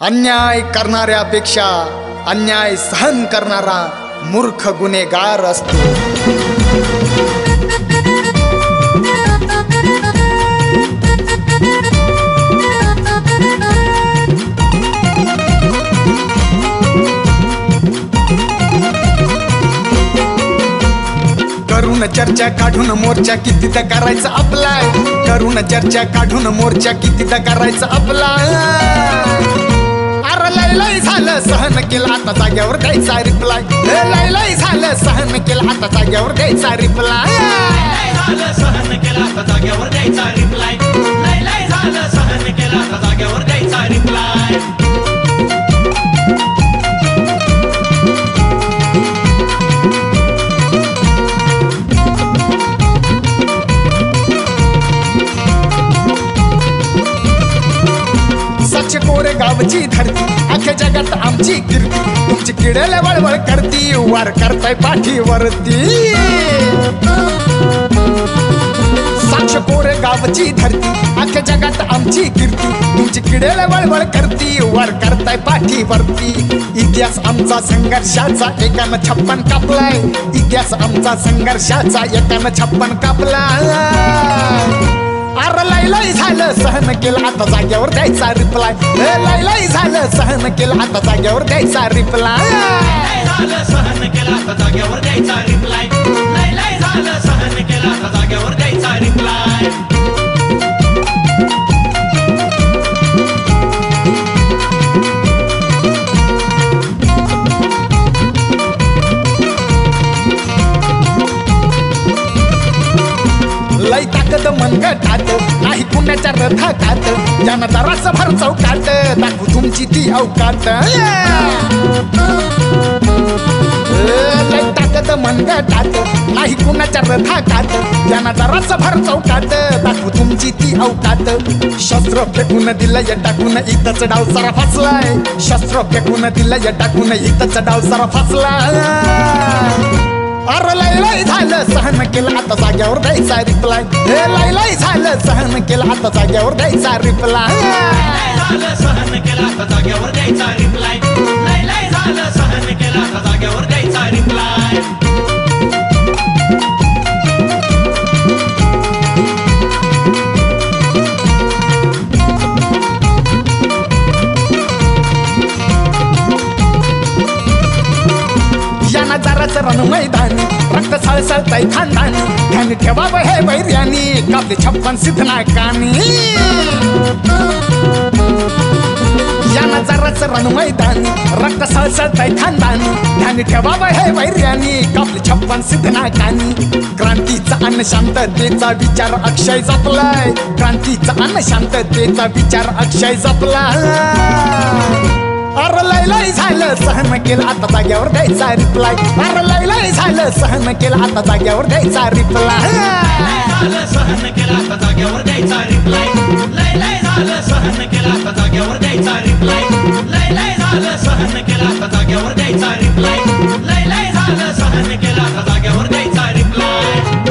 अन्याय करणाऱ्यापेक्षा अन्याय सहन करणारा मूर्ख गुन्हेगार असतो। करून चर्चा काढून मोर्चा कितीदा करायचा अप्लाय, करून चर्चा काढून मोर्चा कितीदा करायचा अप्लाय। अरे लय लय झालं सहन केलं आता जाग्यावर द्यायचा रिप्लाय, लय लय झालं सहन केलं आता जाग्यावर द्यायचा रिप्लाय, झालं सहन केलं आता जाग्यावर द्यायचा रिप्लाय, लय लय झालं सहन केलं आता जाग्यावर द्यायचा रिप्लाय। कोरे गावची धरती अख्ख्या जगात आमची कीर्ती, तुमची किडेला वळवळ करती वार करताय पाठीवरती। साक्ष कोरे गावची धरती अख्ख्या जगात आमची कीर्ती, तुमची किडेला वळवळ करती वार करताय पाठीवरती। इतिहास आमचा संघर्षाचा एकानं 56 कापलाय, इतिहास आमचा संघर्षाचा एकानं 56 कापलाय। अरे लय लय झालं सहन केलं आता जाग्यावर द्यायचा रिप्लाय, लय लय झालं सहन केलं आता जाग्यावर द्यायचा रिप्लाय, झालं सहन केलं आता जाग्यावर द्यायचा रिप्लाय, लय लय झालं सहन केलं आता जाग्यावर द्यायचा रिप्लाय। लय ताकद मनगटात नाही कुणाच्या रथाकात, ज्यानं जरासं भर चौकात दाखवू तुमची ती अवकात। लय ताकद मनगटात नाही कुणाच्या रथाकात, ज्यानं जरासं भर चौकात दाखवू तुमची ती अवकात। शस्त्र फेकून दिलं या टाकून इथंच डाव सारा फसलाय, शस्त्र फेकून दिलं या टाकून इथंच डाव सारा फसलाय। अरे लय लय झालं सहन केलं आता जाग्यावर द्यायचा रिप्लाय, लय लय झालं सहन केलं आता जाग्यावर द्यायचा रिप्लाय, झालं सहन केलं आता जाग्यावर द्यायचा रिप्लाय, लय लय झालं सहन केलं आता जाग्यावर द्यायचा रिप्लाय। याना जराच रण मैदानी रक्त सळसळतय खानदानी, ध्यान ठेवावं हे वैर्यानी कापले 56 सिद्धनाकानी। याना जराच रण मैदानी रक्त सळसळतय खानदानी, ध्यान ठेवावं हे वैर्यानी कापले 56 सिद्धनाकानी। क्रांतीचा अन्न शांततेचा विचार अक्षय जपलाय, क्रांतीचा अन्न शांततेचा विचार अक्षय जपलाय। अरे लय लय झालं सहन केलं आता जाग्यावर द्यायचा रिप्लाय, अरे लय लय झालं सहन केलं आता जाग्यावर द्यायचा रिप्लाय, झालं सहन केलं आता जाग्यावर द्यायचा रिप्लाय, लय लय झालं सहन केलं आता जाग्यावर द्यायचा रिप्लाय, लय लय झालं सहन केलं आता जाग्यावर द्यायचा रिप्लाय, लय लय